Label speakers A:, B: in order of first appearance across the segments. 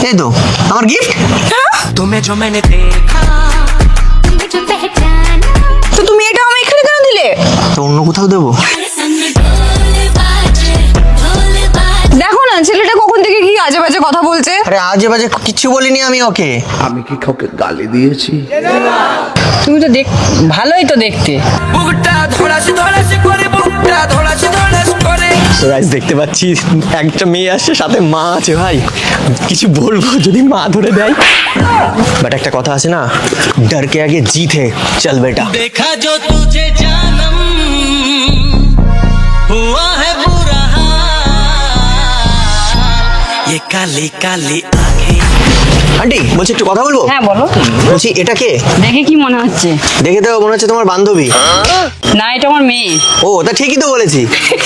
A: এই তো আমার গিফট।
B: तुम्हें जो मैंने देखा
C: मुझे पहचाना
D: তো তুমি এটা আমি এখানে কেন দিলে?
A: তো অন্য কোথাও দেবো?
D: দেখো না ছেলেটা কখন থেকে কি আজে বাজে কথা বলছে।
A: আরে আজে বাজে কিছু বলিনি আমি ওকে।
E: আমি কি কাউকে গালি দিয়েছি?
F: তুমি তো ভালোই তো দেখতে।
B: बुकटा थोड़ा से करे बुकटा थोड़ा से करे
A: তো গাইস দেখতে পাচ্ছি একটা মেয়ে আসছে, সাথে মা আছে। ভাই কিছু বলবো যদি মা ধরে দেয়, বাট একটা কথা আছে না, ডর কে আগে জিত है, চল বেটা।
B: देखा जो तुझे जानम हुआ है बुरा ये काली काली आंखें।
A: আন্টি বলছি একটু কথা বলবো।
F: হ্যাঁ বলো।
A: বলছি এটা কে?
F: দেখে কি মনে হচ্ছে?
A: দেখে তো মনে হচ্ছে তোমার বান্ধবী।
F: না, এটা আমার মেয়ে।
A: ও তা ঠিকই তো বলেছি।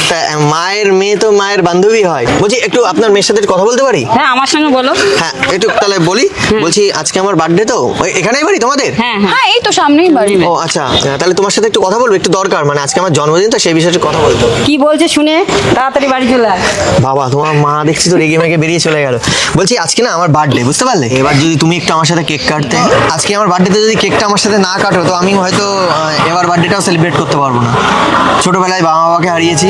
A: তা মায়ের মেয়ে তো মায়ের বান্ধবী হয়। বলছি একটু আপনার মেয়ের সাথে কথা বলতে পারি?
F: হ্যাঁ, আমার সঙ্গে বলো।
A: হ্যাঁ একটু তাহলে বলি। বলছি আজকে আমার বার্থডে তো, ওই এখানেই বাড়ি তোমাদের?
F: হ্যাঁ হ্যাঁ।
D: হ্যাঁ এই তো সামনেই বাড়ি।
A: ও আচ্ছা, তাহলে তোমার সাথে একটু কথা বলবো, একটু দরকার, মানে আজকে আমার জন্মদিন তো সেই বিষয়ে একটু কথা বলতো।
F: কি বলছে শুনে তাড়াতাড়ি বাড়ি চলে আয়।
A: বাবা তোমার মা দেখছি তো রেগে মেগে বেরিয়ে চলে গেল। বলছি আজকে না আমার বার্থডে, বুঝতে পারলে? এবার যদি তুমি একটু আমার সাথে কেক কাটতে। আজকে আমার বার্থডেতে যদি কেকটা আমার সাথে না কাটো তো আমি হয়তো এবার বার্থডেটাও সেলিব্রেট করতে পারবো না। ছোটবেলায় বাবা বাবাকে হারিয়েছি,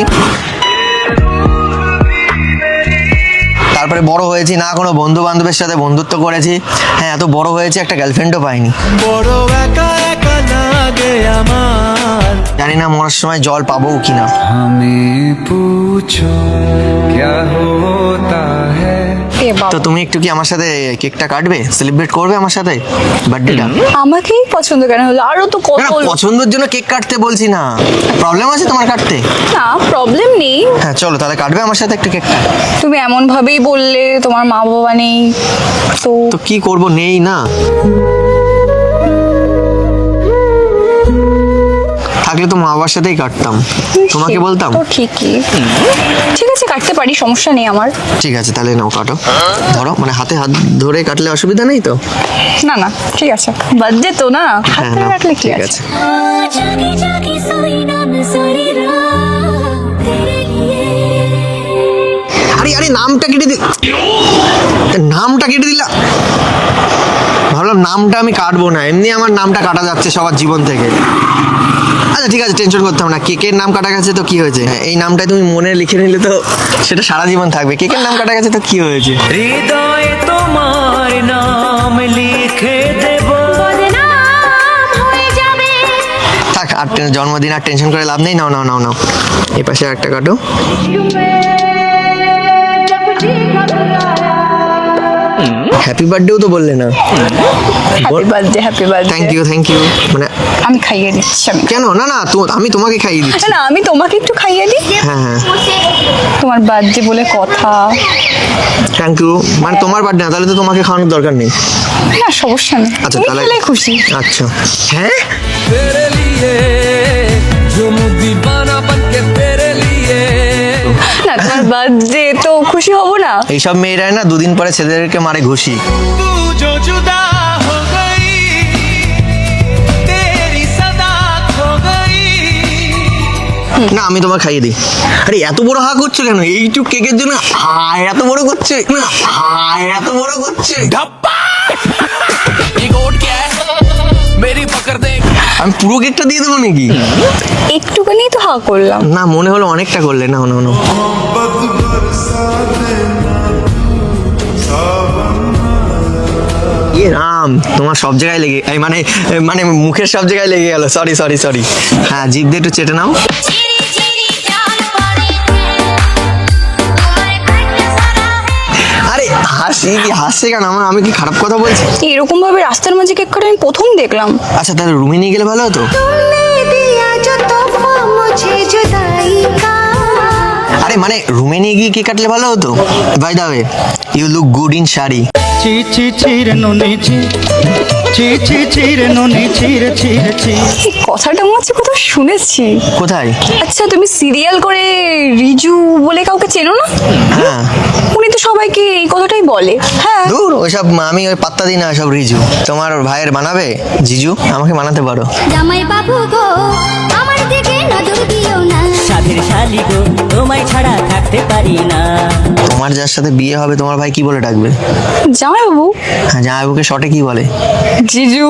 A: তারপরে বড় হয়েছি না কোনো বন্ধু বান্ধবের সাথে বন্ধুত্ব করেছি। হ্যাঁ এত বড় হয়েছে একটা গার্লফ্রেন্ডও পাইনি।
B: বড় একা একা লাগে আমার
A: জানি না মরার সময় জল পাবো কিনা।
B: हमें पूछो क्या होता है।
D: এ বাবা,
A: তো তুমি একটু কি আমার সাথে কেকটা কাটবে, সেলিব্রেট করবে আমার সাথে বার্থডেটা?
D: আমাকেই পছন্দ কেন হলো? আরো তো কত
A: না পছন্দের জন্য কেক কাটতে বলছি না, প্রবলেম আছে তোমার কাটতে?
D: না প্রবলেম নেই।
A: হ্যাঁ চলো তাহলে কাটবে আমার সাথে একটা কেকটা।
D: তুমি এমন ভাবেই বললে, তোমার মা বাবা নেই তো।
A: তো কি করব, নেই না, থাকলে তো মা বাবার সাথেই কাটতাম, তোমাকে বলতাম।
D: তো ঠিকই, ঠিক আছে কাটতে পারি, সমস্যা নেই আমার।
A: ঠিক আছে তাহলে নাও কাটো, ধরো, মানে হাতে হাত ধরে কাটলে অসুবিধা নেই তো?
D: না না ঠিক আছে, বার্থডে তো না,
A: হ্যাঁ
D: হাতে
A: নাও,
D: রাখলে কি
A: ঠিক
D: আছে।
A: আছে।
C: जागी जागी सोई ना मैं सारी रात तेरे लिए
A: আরে আরে নামটা কেটে দিলা। ভাবলাম নামটা আমি কাটবো না, এমনি আমার নামটা কাটা যাচ্ছে সবার জীবন থেকে। আচ্ছা ঠিক আছে, টেনশন করতে হবে না, কেকের নাম কাটা গেছে তো কি হয়েছে, এই নামটাই তুমি মনে লিখে নিলে তো সেটা সারা জীবন থাকবে। কেকের নাম কাটা গেছে তো কি হয়েছে?
B: হৃদয় তোমার নাম লিখে দেব
C: बदनाम হয়ে যাবে
A: থাক, আর জন্মদিন আর টেনশন করে লাভ নেই। নাও নাও নাও নাও, এই পাশে একটা কাটো। হ্যাপি বার্থডেও তো বললে না।
D: Happy birthday, happy birthday.
A: Thank you. মানে
D: আমি খাইয়ে দিচ্ছি আমি।
A: কেন? না না আমি তোমাকে খাইয়ে দিচ্ছি।
D: না আমি তোমাকে একটু খাইয়ে দিই,
A: হ্যাঁ হ্যাঁ
D: তোমার বার্থডে বলে কথা।
A: Thank you. মানে তোমার বার্থডে না, তাহলে তো তোমাকে খাওয়ানোর দরকার নেই।
D: না সমস্যা নেই,
A: আচ্ছা
D: তুমি
A: তাহলে
D: খেলে খুশি।
A: আচ্ছা হ্যাঁ
B: तेरे लिए जो दीवाना बन के तेरे लिए
D: না তোমার বার্থডে তো খুশি হব না?
A: এইসব মেয়েরাই না দুদিন পরে ছেলেদেরকে মারে ঘুষি।
B: तू जो जुदा हो गई तेरी सदा खो गई।
A: না আমি তোমাকে খাইয়ে দিই। আরে এত বড় হা করছো কেন? এইটুক কেকের জন্য হায় এত বড় করছে না, হায় এত বড় করছে।
B: धप्पा ये कोड क्या है मेरी पकड़ दे।
A: আমি পুরো কেকটা দিয়ে দেবো নাকি?
D: একটুখানি তো হা করলাম।
A: না মনে হলো অনেকটা করলে। না না না ইয়ে রাম, তোমার সব জায়গায় লেগে এই মানে মানে মুখের সব জায়গায় লেগে গেল। সরি। হ্যাঁ জিভ দিয়ে একটু চেটে নাও।
C: চিরি চিরি জান পড়ে তোমার কাছে সারা है
A: আরে হাসছে কেন? আমি কি খারাপ কথা বলছি?
D: এরকম ভাবে রাস্তার মাঝে কেক কাটা আমি প্রথম দেখলাম।
A: আচ্ছা তাহলে রুমে নিয়ে গেলে ভালো হতো।
C: तुमने दिया जो तोहफा मुझे जुदाई का
A: আরে মানে রুমে নিয়ে গিয়ে কেক কাটলে ভালো হতো। By the way you look good in sari.
G: ছি ছি ছিরে নুনি ছি ছি ছি ছিরে নুনি ছিরে ছিরে ছি।
D: এই কথাটা মনে হচ্ছে কোথাও শুনেছি।
A: কোথায়?
D: আচ্ছা তুমি সিরিয়াল করে রিজু বলে কাউকে চেনো না?
A: হ্যাঁ
D: উনি তো সবাইকে এই কথাটাই বলে। হ্যাঁ
A: দূর ওইসব, আমি ওই পাত্তা দিই না সব রিজু। তোমার ভাইয়ের বানাবে জিজু, আমাকে বানাতে পারো।
C: জামাই বাবু গো আমার দিকে নজর দিও না
H: সাধের শালি গো তোমায় ছাড়া থাকতে পারি না।
A: তোমার যার সাথে বিয়ে হবে তোমার ভাই কি বলে ডাকবে?
D: জামাইবাবু,
A: হ্যাঁ, জামাইবাবুকে শর্টে কি বলে?
D: জিজু।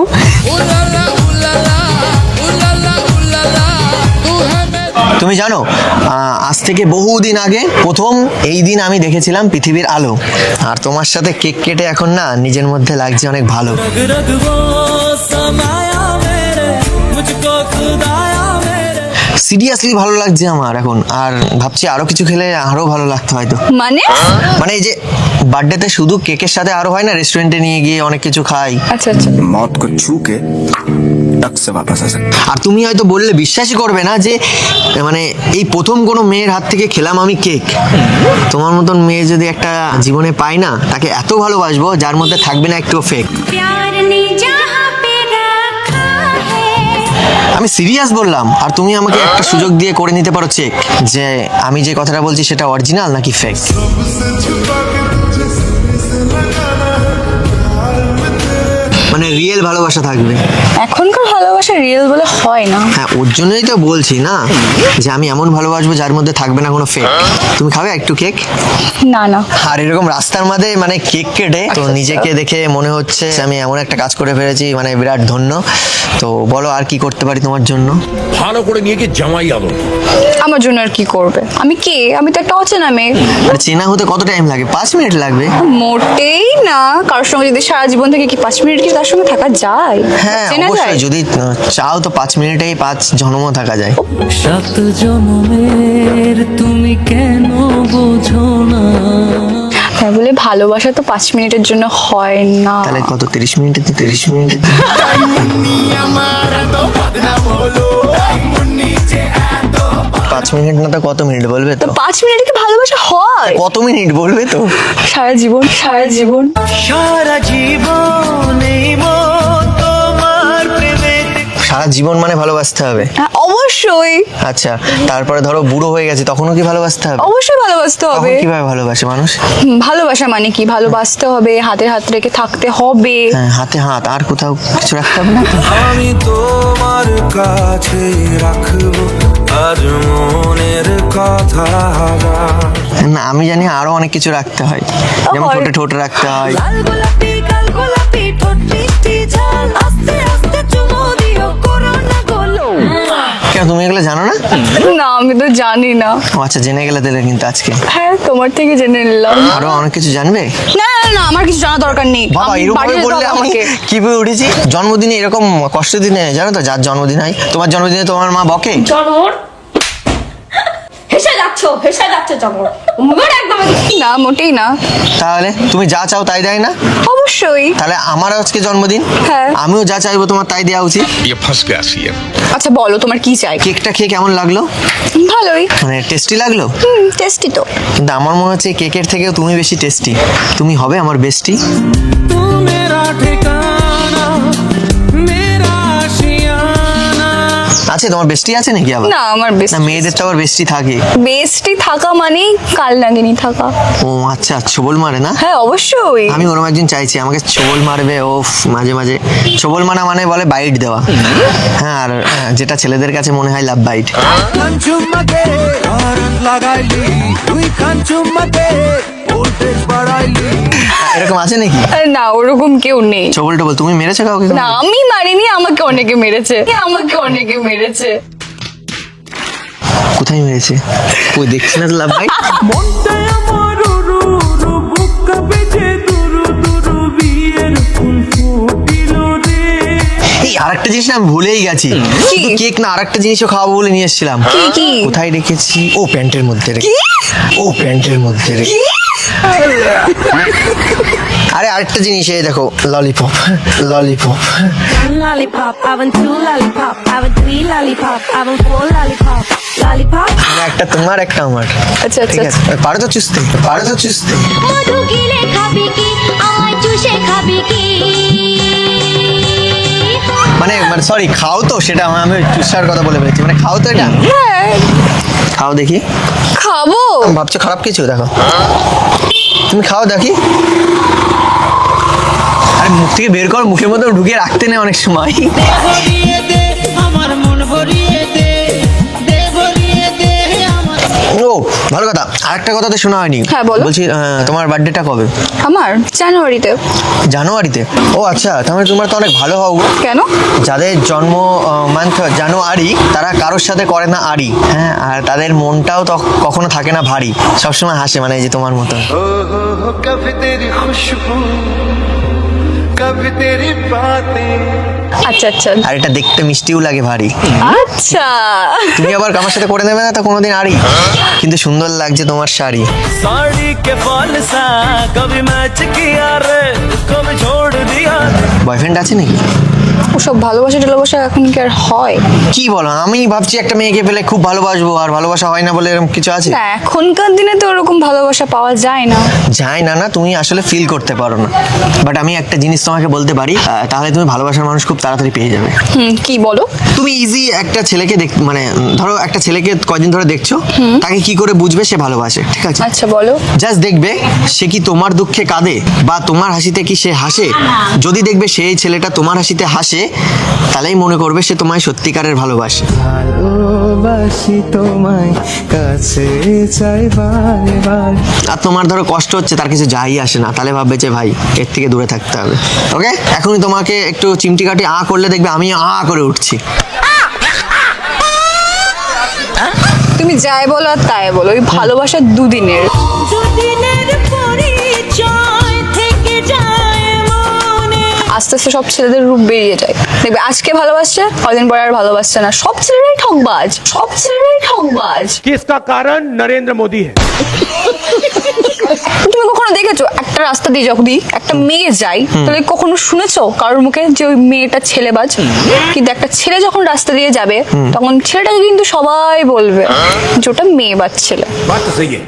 B: উলালা উলালা উলালা উলালা তু হ্যায় মেরি
A: তুমি জানো আজ থেকে বহুদিন আগে প্রথম এই দিন আমি দেখেছিলাম পৃথিবীর আলো। আর তোমার সাথে কেক কেটে এখন না নিজের মধ্যে লাগছে অনেক ভালো।
B: रग वो समाया मेरे मुझको खुदाया मेरे
A: সিরিয়াসলি ভালো লাগছে আমার এখন। আর ভাবছি আরো কিছু খেলে আরো ভালো লাগতো হয়তো। মানে এই যে বার্থডেতে শুধু কেকের সাথে আরো হয় না, রেস্টুরেন্টে নিয়ে গিয়ে অনেক কিছু খাই।
D: আচ্ছা আচ্ছা।
E: मौत को छू के टक से वापस आ सकते।
A: আর তুমি হয়তো বললে বিশ্বাসই করবে না যে মানে এই প্রথম কোনো মেয়ের হাত থেকে খেলাম আমি কেক। তোমার মতন মেয়ে যদি একটা জীবনে পাই না, তাকে এত ভালোবাসবো যার মধ্যে থাকবে না একটু ফেক।
C: प्यार ने जहाँ पे रखा है
A: আমি সিরিয়াস বললাম, আর তুমি আমাকে একটা সুযোগ দিয়ে করে নিতে পারো চেক যে আমি যে কথাটা বলছি সেটা অরিজিনাল নাকি ফেক। মানে রিয়েল ভালোবাসা থাকবে।
D: এখনকার ভালোবাসা রিয়েল বলে হয় না।
A: হ্যাঁ, ওর জন্যই তো বলছি না যে আমি এমন ভালোবাসবো যার মধ্যে থাকবে না কোনো ফেক। তুমি খাবে একটু কেক?
D: না না।
A: আর এরকম রাস্তার মধ্যে মানে কেক কেটে তো নিজেকে দেখে মনে হচ্ছে আমি এমন একটা কাজ করে ফেলেছি, মানে বিরাট ধন্য। তো বলো আর কি করতে পারি তোমার জন্য?
I: ভালো করে নিয়ে গিয়ে জামাই আদর।
D: আমার জন্য আর কি করবে? আমি কে? আমি তো একটা অচেনা মেয়ে।
A: আর চেনা হতে কত টাইম লাগে? 5 মিনিট লাগবে।
D: মোটেই না। কারোর সঙ্গে যদি সারা জীবন থেকে কি 5 মিনিট কি তার সঙ্গে থাকা যায়?
A: হ্যাঁ
D: চেনা যায়?
A: অবশ্যই, যদি চাও তো 5 মিনিটেই 5 জন্মও থাকা যায়।
B: সাত জনমের তুমি কেন বোঝো না
D: তাই বলে ভালোবাসা তো 5 মিনিটের জন্য হয় না।
A: তাহলে কত? 30 মিনিটে? 30 মিনিটে 5 মিনিট না তো কত মিনিট বলবে তো?
D: 5 মিনিটে কি ভালোবাসা হয়?
A: কত মিনিট বলবে তো?
D: সারা জীবন, সারা জীবন।
G: সারা জীবন এই মন তোমার প্রেমে।
A: সারা জীবন মানে ভালোবাসতে হবে?
D: হ্যাঁ, অবশ্যই
A: আচ্ছা, তারপরে ধরো বুড়ো হয়ে গেছে তখনও কি ভালোবাসতে হবে?
D: অবশ্যই ভালোবাসতে
A: তখন
D: হবে।
A: কিভাবে ভালোবাসে মানুষ?
D: ভালোবাসা মানে কি? ভালোবাসতে হবে, হাতে হাত রেখে থাকতে হবে।
A: হ্যাঁ, হাতে হাত, আর কোথাও কিছু রাখতে হবে না তো?
B: আমি তোমার কাছে রাখবো আজ মনের কথা
A: না, আমি জানি আরো অনেক কিছু রাখতে হয়, যেমন
D: হয়।
A: ঠোঁটে ঠোঁট রাখতে হয়।
C: লাল গোলাপি কাল গোলাপি ঠোঁট মিষ্টি ঝাল আস্তে আস্তে চুমো দিও করোনা গোলো
A: কেন, তুমি এগুলো জানো না?
D: না, আমি তো জানি না।
A: ও আচ্ছা, জেনে গেলে তাহলে কিন্তু আজকে।
D: হ্যাঁ, তোমার থেকে জেনে নিলাম।
A: আরো অনেক কিছু জানবে?
D: না না না, আমার কিছু জানা দরকার নেই।
A: বাবা
D: আমি
A: এরকম
D: বাড়ি
A: ভাবে
D: যেতে
A: বললে
D: হবে
A: আমি
D: আমাকে।
A: কি পেয়ে উঠেছি। জন্মদিনে এরকম কষ্ট দিনে জানো তো, যার জন্মদিন হয়, তোমার জন্মদিনে তোমার মা বকে?
J: জনর হেসে যাচ্ছে জনর একদম
D: না, মোটেই না।
A: তাহলে তুমি যা চাও তাই দেয় না?
D: অবশ্যই।
A: তাহলে আমার আজকে জন্মদিন,
D: হ্যাঁ।
A: আমিও যা চাইবো তোমার তাই দেওয়া উচিত।
I: ये फंस गया सीएम।
D: আচ্ছা বলো, তোমার কি চাই?
A: কেকটা খেয়ে কেমন লাগলো?
D: ভালোই।
A: মানে টেস্টি লাগলো?
D: টেস্টি তো।
A: কিন্তু আমার মনে হচ্ছে কেকের থেকেও তুমি বেশি টেস্টি। তুমি হবে আমার বেস্টি।
B: तू मेरा ठिकाना मेरा आशियाना
A: আছে তোমার বেস্টি আছে নাকি আবার?
D: না, আমার
A: না,
D: বেস্ট
A: মেয়েদের তো আবার বেস্টি থাকে।
D: বেস্টি থাকা মানেই কাল নাগিনী থাকা।
A: ও আচ্ছা, ছোবল মারে না?
D: হ্যাঁ অবশ্যই।
A: আমি ওরকম একজন চাইছি আমাকে ছোবল মারবে। ও মাঝে মাঝে ছোবল মানা মানে বলে বাইট দেওয়া। হ্যাঁ, আর যেটা ছেলেদের কাছে মনে হয় লাভ বাইট।
B: কাঞ্চুমাকে হরন লাগাইলি তুই কাঞ্চুমাকে ভোল্টেজ বাড়াইলি
A: এরকম আছে নাকি?
D: আরে না, ওরকম কেউ নেই।
A: ছোবল টোবল তুমি মেরেছো কাউকে?
D: না, আমি মারিনি, আমাকে অনেকে মেরেছে। আমাকে অনেকে মেরেছে।
A: কোথায় মেরেছে? কই দেখছি না তো লাভ বাইট।
B: মনটা আমার উরু উরু বুক কাঁপে যে দুরু দুরু বিয়ের ফুল ফুটিল রে
A: এই আরেকটা জিনিস না আমি ভুলেই গেছি। শুধু কেক না, আরেকটা জিনিসও খাওয়াবো বলে নিয়ে এসেছিলাম।
D: কি?
A: কোথায় রেখেছি? ও প্যান্টের মধ্যে রেখে। ও প্যান্টের মধ্যে রেখে। আরে আরেকটা জিনিস, এই দেখো, lollipop. Lollipop
J: lollipop I want 2 lollipop I want 3 lollipop I want 4 lollipop lollipop
A: মানে একটা তোমার একটা আমার।
D: আচ্ছা
A: ঠিক
D: আচ্ছা।
A: আছে, পারো তো চুষতে? পারো তো চুষতে?
C: মধু গিলে খাবি কি আমায় চুষে খাবি কি
A: মানে সরি, খাও তো, সেটা আমি চুষার কথা বলে ফেলেছি। মানে খাও তো এটা?
D: হ্যাঁ,
A: খাও দেখি।
D: খাবো।
A: ভাবছো খারাপ কিছু? দেখো, তুমি খাও দেখি। আরে মুখ থেকে বের কর, মুখের মধ্যে ঢুকিয়ে রাখতে নেই অনেক সময়।
G: ভরিয়ে দে আমার মন ভরিয়ে দে
A: ভালো কথা। আরেকটা কথা তো শোনা হয়নি।
D: হ্যাঁ, বলো।
A: বলছি তোমার বার্থডেটা কবে?
D: আমার জানুয়ারিতে।
A: জানুয়ারিতে? ও আচ্ছা, তাহলে তোমার তো অনেক ভালো হও।
D: কেন?
A: যাদের জন্ম মান্থ জানুয়ারি তারা কারোর সাথে করে না আড়ি, হ্যাঁ, আর তাদের মনটাও তো কখনো থাকে না ভারী, সবসময় হাসে, মানে এই যে তোমার মতো।
G: কবি তেরি খুশবু কবি তেরি বাতেं।
D: আচ্ছা আচ্ছা
A: আর এটা দেখতে মিষ্টিও লাগে ভারী।
D: আচ্ছা।
A: তুমি আবার আমার সাথে করে নেবে না তো কোনোদিন আড়ি? কিন্তু সুন্দর লাগছে তোমার শাড়ি।
G: साड़ी के फॉल सा कभी मैच किया रे कभी छोड़ दिया।
A: বয়ফ্রেন্ড আছে নাকি?
D: ওসব ভালোবাসা টালোবাসা এখন কি আর হয়?
A: কি বলো, আমি ভাবছি একটা মেয়েকে পেলে খুব ভালোবাসবো, আর ভালোবাসা হয় না বলে এরকম কিছু আছে?
D: না, এখনকার দিনে তো ওরকম ভালোবাসা পাওয়া যায় না।
A: যায় না না, তুমি আসলে ফিল করতে পারো না। বাট আমি একটা জিনিস তোমাকে বলতে পারি, তাহলে তুমি ভালোবাসার মানুষ খুব তাড়াতাড়ি পেয়ে যাবে।
D: কি বলো?
A: তুমি ইজি একটা ছেলেকে মানে ধরো একটা ছেলেকে কয়দিন ধরে দেখছো, তাকে কি করে বুঝবে সে ভালোবাসে? ঠিক আছে,
D: আচ্ছা বলো।
A: জাস্ট দেখবে সে কি তোমার দুঃখে কাঁদে বা তোমার হাসিতে কি সে হাসে। যদি দেখবে সেই ছেলেটা তোমার হাসিতে হাসে, তাহলেই মনে করবে সে তোমায় সত্যিকারের ভালোবাসে।
G: ভালোবাসি তোমায় কাছে চাই বারবার।
A: আর তোমার ধরো কষ্ট হচ্ছে, তার কিছু যাই আসে না, তাহলে ভাববে যে ভাই এর থেকে দূরে থাকতে হবে। ওকে, এখনই তোমাকে একটু চিমটি কাটি আ করলে দেখবে আমি আ করে উঠছি।
D: তুমি যাই বলো আর তাই বলো, ওই ভালোবাসা দুদিনের।
C: দুদিনের পরিচয় থেকে যায় মনে।
D: আস্তে আস্তে সব ছেলেদের রূপ বেরিয়ে যায়। দেখবে আজকে ভালোবাসছে, কদিন পরে আর ভালোবাসছে না। সব ছেলেরাই ঠকবাজ, সব ছেলেরাই ঠকবাজ।
I: कि इसका कारण नरेंद्र मोदी है।
D: তুমি কখনো দেখেছো একটা রাস্তা দিয়ে যখন একটা মেয়ে যায়, তাহলে কখনো শুনেছো কারোর মুখে যে ওই মেয়েটা ছেলেবাজ? কিন্তু একটা ছেলে যখন রাস্তা দিয়ে যাবে, তখন ছেলেটাকে কিন্তু সবাই বলবে যে ওটা মেয়েবাজ ছেলে।
I: बात तो सही है।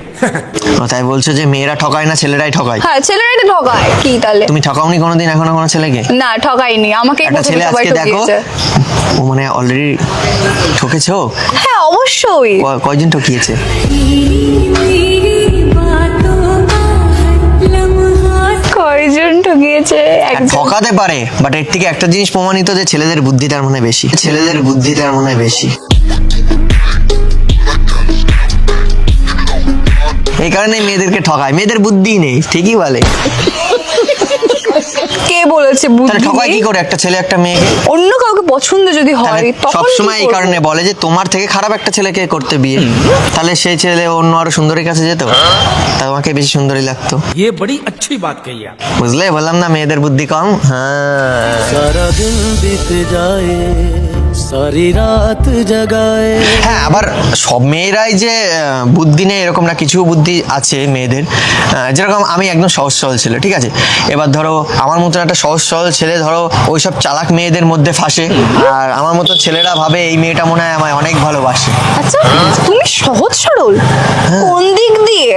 A: তাই বলছো যে মেয়েরা ঠকায় না, ছেলেরাই ঠকায়?
D: হ্যাঁ, ছেলেরাই তো ঠকায়। কি তাহলে?
A: তুমি ঠকাওনি কোনোদিন এখনো কোনো ছেলেকে?
D: না, ঠকাইনি। আমাকে
A: একটা ছেলে
D: সবাই
A: আজকে দেখো,
D: ঠকিয়েছে।
A: ও মানে অলরেডি ঠকেছো?
D: হ্যাঁ, অবশ্যই।
A: কয়জন ঠকিয়েছে?
D: কয়জন ঠকিয়েছে? একজন।
A: ঠকাতে পারে, বাট এর থেকে একটা জিনিস প্রমাণিত যে ছেলেদের বুদ্ধিটার মনে বেশি, ছেলেদের বুদ্ধিটার মনে বেশি। এই কারণে মেয়েদেরকে ঠকায়, মেয়েদের বুদ্ধি নেই, ঠিকই বলে।
D: কে বলেছে
A: তাহলে
D: বুদ্ধি
A: ঠকায় কি
D: নেই?
A: করে একটা ছেলে একটা মেয়েকে?
D: অন্য কাউকে পছন্দ যদি হয়
A: তাহলে
D: তখন
A: সবসময়
D: কি
A: এই
D: করবে?
A: কারণে বলে যে তোমার থেকে খারাপ একটা ছেলেকে করতে বিয়ে, তাহলে সেই ছেলে অন্য আরো সুন্দরীর কাছে যেত, তোমাকে বেশি সুন্দরী লাগতো।
I: ये बड़ी अच्छी बात कही आप।
A: বুঝলে, বললাম না মেয়েদের বুদ্ধি কম। হ্যাঁ,
G: সারা দিন বিতে যায় সারি রাত জাগায়।
A: হ্যাঁ, আবার সব মেয়েরাই যে বুদ্ধি নেই এরকম না, কিছু বুদ্ধি আছে মেয়েদের। যেরকম আমি একদম সহজ সরল ছেলে, ঠিক আছে, এবার ধরো আমার মতন একটা সহজ সরল ছেলে ধরো ওইসব চালাক মেয়েদের মধ্যে ফাঁসে, আর আমার মতো ছেলেরা ভাবে এই মেয়েটা মনে হয় আমায় অনেক ভালোবাসে।
D: আচ্ছা, তুমি সহজ সরল কোন দিক দিয়ে?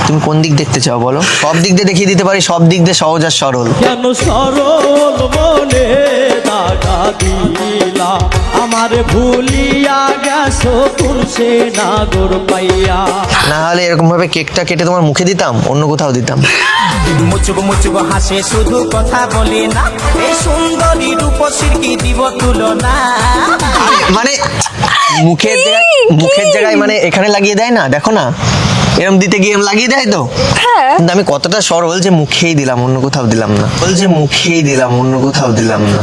A: তুমি কোন দিক দেখতে চাও বলো? সব দিক দিয়ে দেখিয়ে দিতে পারি, সব দিক দিয়ে সহজ আর সরল।
G: কেন সরল মনে দাগা দিলা আমার ভুলিয়া গেছো তুলসে নাগর পাইয়া।
A: না হলে এরকম ভাবে কেকটা কেটে তোমার মুখে দিতাম, অন্য কোথাও দিতাম।
H: মুচুক মুচুক হাসে শুধু কথা বলে না, এই সুন্দরী রূপসীর কি দিব তুলনা।
A: মানে মুখের জায়গায় মানে এখানে লাগিয়ে দেয় না, দেখো না, এরকম দিতে গিয়ে লাগিয়ে দেয় তো।
D: হ্যাঁ,
A: কিন্তু আমি কতটা সরল যে মুখেই দিলাম, অন্য কোথাও দিলাম না, বল যে মুখেই দিলাম, অন্য কোথাও দিলাম না।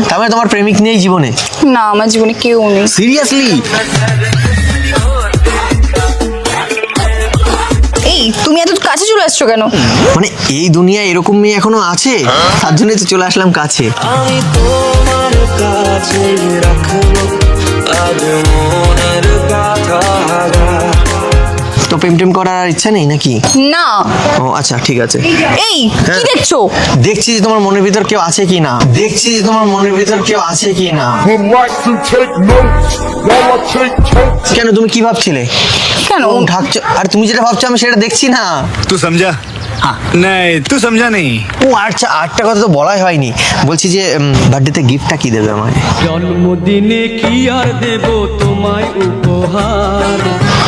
A: তারপরে তোমার প্রেমিক নেই জীবনে?
D: না, আমার জীবনে কেউ নেই।
A: সিরিয়াসলি?
D: এই তুমি এত কাছে চলে আসছো কেন?
A: মানে এই দুনিয়ায় এরকম মেয়ে এখনো আছে, তার জন্যই তো চলে আসলাম কাছে।
G: আমি তোমার কাছে রাখবো আজ মনের কথা।
A: তো প্রেম টেম করার আর ইচ্ছা নেই নাকি?
D: না।
A: ও আচ্ছা, ঠিক আছে।
D: এই কি দেখছো?
A: দেখছি যে তোমার মনের ভিতর কেউ আছে কি না, দেখছি যে তোমার মনের ভিতর কেউ আছে কি না। কেন, তুমি কি ভাবছিলে?
D: কেন?
A: ঢাকছো, আর তুমি যেটা ভাবছো আমি সেটা দেখছি না।
E: तू समझा? नहीं तू समझा नहीं।
A: ও আচ্ছা, আরেকটা কথা তো বলাই হয়নি, বলছি যে বার্থডেতে গিফটটা কি দেবে আমাকে?
G: জন্মদিনে কি আর দেব তোমায় উপহার।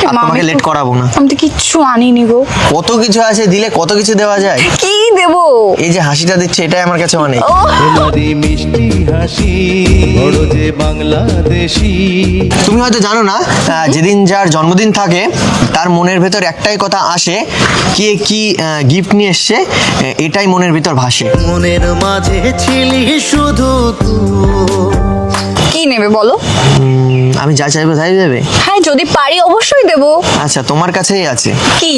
A: তোমাকে লেট করাবো না।
D: আমি তো কিচ্ছু আনিনি গো।
A: কত কিছু আছে, দিলে কত কিছু দেওয়া যায়।
D: কি দেবো?
A: এই যে হাসিটা দিচ্ছে এটাই আমার কাছে অনেক।
D: ও
G: তোমারই মিষ্টি হাসি বড় যে বাংলাদেশি।
A: তুমি হয়তো জানো না, যেদিন যার জন্মদিন থাকে তার মনের ভেতর একটাই কথা আসে, কে কি গিফট নিয়ে এসছে, এটাই মনের ভিতর ভাসে।
G: মনের মাঝে ছিলি শুধু তুই।
D: কি নেবে বলো?
A: আমি যা চাইবো তাই দেবে?
D: হ্যাঁ, যদি পারি অবশ্যই দেবো।
A: আচ্ছা, তোমার কাছেই আছে।
D: কি?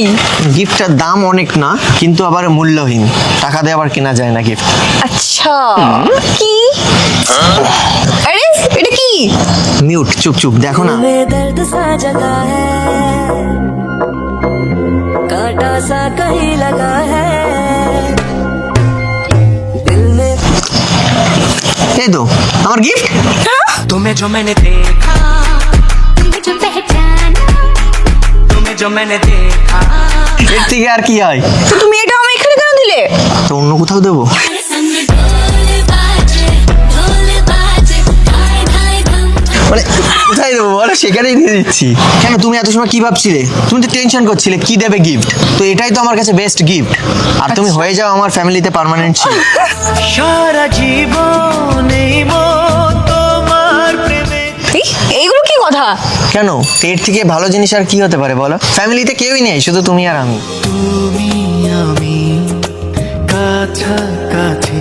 A: গিফটটার দাম অনেক না, কিন্তু আবার মূল্যহীন, টাকা দিয়ে আবার কেনা যায় না গিফট।
D: আচ্ছা, কি? আরে এটা কি?
A: মিউট, চুপ চুপ, দেখো না।
C: में दर्द सा जगा है कांटा सा कहीं लगा है दिल में
A: এই তো আমার গিফট।
H: तुम्हें जो मैंने देखा,
C: जो पहचाना
H: तुम्हें जो मैंने देखा,
A: এর থেকে আর কি হয়?
D: তো তুমি এটা আমি এখানে কেন দিলে?
A: তো অন্য কোথাও দেবো? মানে কোথায় দেবো বলো, সেখানেই দিয়ে দিচ্ছি। কেন, তুমি এত সময় কি ভাবছিলে? তুমি তো টেনশন করছিলে কি দেবে গিফট। তো এটাই তো আমার কাছে বেস্ট গিফট। আর তুমি হয়ে যাও আমার ফ্যামিলিতে পার্মানেন্ট।
G: সারা জীবন এই মন তোমার প্রেমে।
D: এই, এইগুলো কি কথা?
A: কেন, এর থেকে ভালো জিনিস আর কি হতে পারে বলো? ফ্যামিলিতে কেউই নেই, শুধু তুমি আর আমি।
G: তুমি আমি কাছাকাছি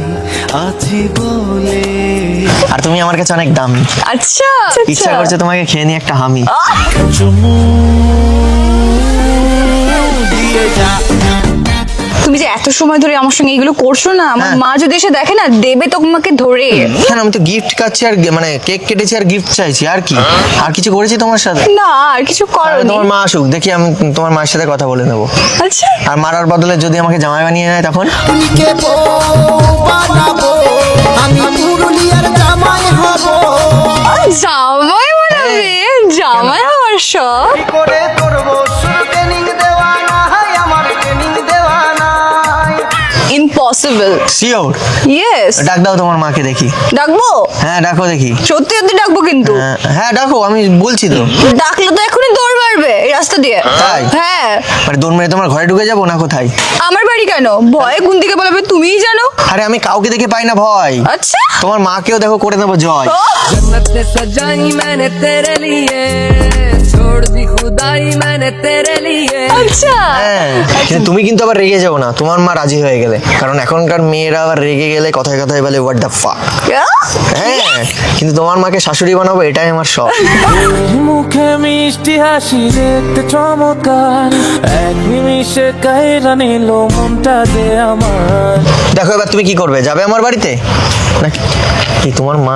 G: আছি বলে।
A: আর তুমি আমার কাছে অনেক দামি।
D: আচ্ছা
A: ইচ্ছা করছে তোমাকে খেয়ে নিয়ে একটা হামি।
G: চুমু দিয়ে যা।
D: তুমি যে এত সময় ধরে আমার সঙ্গে এগুলো করছো না, আমার
A: হ্যাঁ।
D: মা যদি এসে দেখে না, দেবে তোমাকে ধরে।
A: কেন, আমি তো গিফট কাটছি আর মানে কেক কেটেছি আর গিফট চাইছি, আর কি? আর কিছু করেছি তোমার সাথে?
D: না, আর কিছু করো।
A: তোমার মা আসুক, দেখি আমি তোমার মায়ের সাথে কথা বলে নেবো।
D: আচ্ছা,
A: আর মারার বদলে যদি আমাকে জামাই বানিয়ে নেয় তখন?
D: জামাই বানাবে? জামাই হওয়ার শখ?
G: করে করবো শুরু ট্রেনিং দেওয়া না হয় আমার ট্রেনিং দেওয়া নাই।
D: ইম্পসিবল।
A: শিওর?
D: ইয়েস।
A: ডাক দাও তোমার মাকে দেখি।
D: ডাকবো?
A: হ্যাঁ ডাকো দেখি।
D: সত্যি সত্যি ডাকবো কিন্তু।
A: হ্যাঁ ডাকো, আমি বলছি তো।
D: ডাকলে তো এখনই দৌড় মারবে এই রাস্তা দিয়ে।
A: তাই?
D: হ্যাঁ।
A: মানে দৌড় মেরে তোমার ঘরে ঢুকে যাবো না কোথায়?
D: আমার বাড়ি কেন? ভয়ে কোন দিকে বলবে তুমিই জানো।
A: আরে আমি কাউকে দেখে পাই না ভয়।
D: আচ্ছা।
A: তোমার মাকেও দেখো করে নেবো জয়।
B: जन्नत से सजाई मैंने तेरे लिए छोड़ दी खुदाई मैंने तेरे लिए
D: আচ্ছা।
A: হ্যাঁ, কিন্তু তুমি কিন্তু আবার রেগে যাবো না তোমার মা রাজি হয়ে গেলে, কারণ এখনকার মেয়েরা আবার রেগে গেলে কথায় কথায় বলে হোয়াট দ্য ফাক। হ্যাঁ, কিন্তু তোমার মাকে শাশুড়ি বানাবো, এটাই আমার শখ।
B: মুখে মিষ্টি হাসি দেখতে চমৎকার এক নিমিষে কাইরা নিল মনটা যে আমার।
A: দেখো এবার তুমি কি করবে, যাবে আমার বাড়িতে নাকি? কি তোমার মা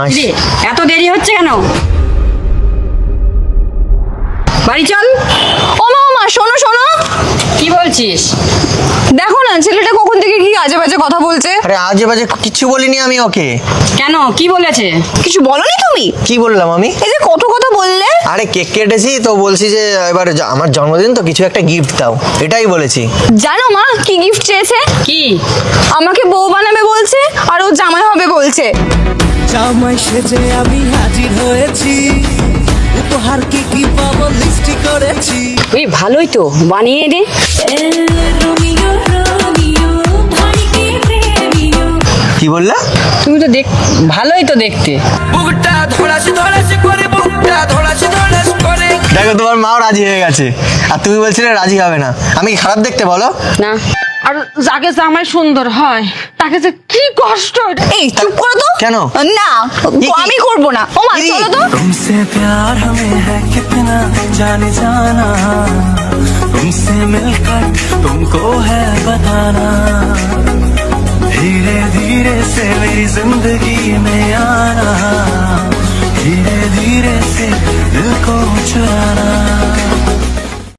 F: এত দেরি হচ্ছে কেন? বাড়ি চল।
D: ও মা, শোনো শোনো।
F: কি বলছিস?
D: দেখো না ছেলেটা কখন থেকে কি আজে বাজে কথা বলছে।
A: আরে আজে বাজে কিছু বলিনি আমি ওকে।
F: কেন, কি বলেছে?
D: কিছু বলনি তুমি?
A: কি বললাম আমি?
D: এই যে কত কথা বললে।
A: আরে কেক কেটেছি তো বলছি যে এবার আমার জন্মদিন তো কিছু একটা গিফট দাও, এটাই বলেছি।
D: জানো মা কি গিফট চেয়েছে?
F: কি?
D: আমাকে বউ বানাবে বলছে, আর ও জামাই হবে বলছে।
B: জামাই সেজে আমি হাজির হয়েছি, উপহার কি কি পাবো লিস্টি করেছি।
F: ওই ভালোই তো, বানিয়ে দে।
C: रोमियो रोमियो भाई के प्रेमियो
A: কি বললা?
F: তুমি তো ভালোই তো দেখতে।
B: বুকটা ধড়াস ধড়াস করে, বুকটা ধড়াস ধড়াস করে।
A: দেখো তোমার মাও রাজি হয়ে গেছে, আর তুমি বলছিলে রাজি হবে না। আমি কি খারাপ দেখতে বলো?
F: না।
K: আর যাকে জামাই সুন্দর হয় তাকে যে কি কষ্ট।
D: এই চুপ করো তো।
A: কেন?
D: না,
A: কি?
D: আমি করব না। ও মা
A: কি?
D: চলো তো।
B: तुमसे प्यार हमें है कितना जाने जाना, तुमसे मिलकर तुमको है बताना, धीरे धीरे से मेरी जिंदगी में आना, धीरे धीरे से दिल को चुराना।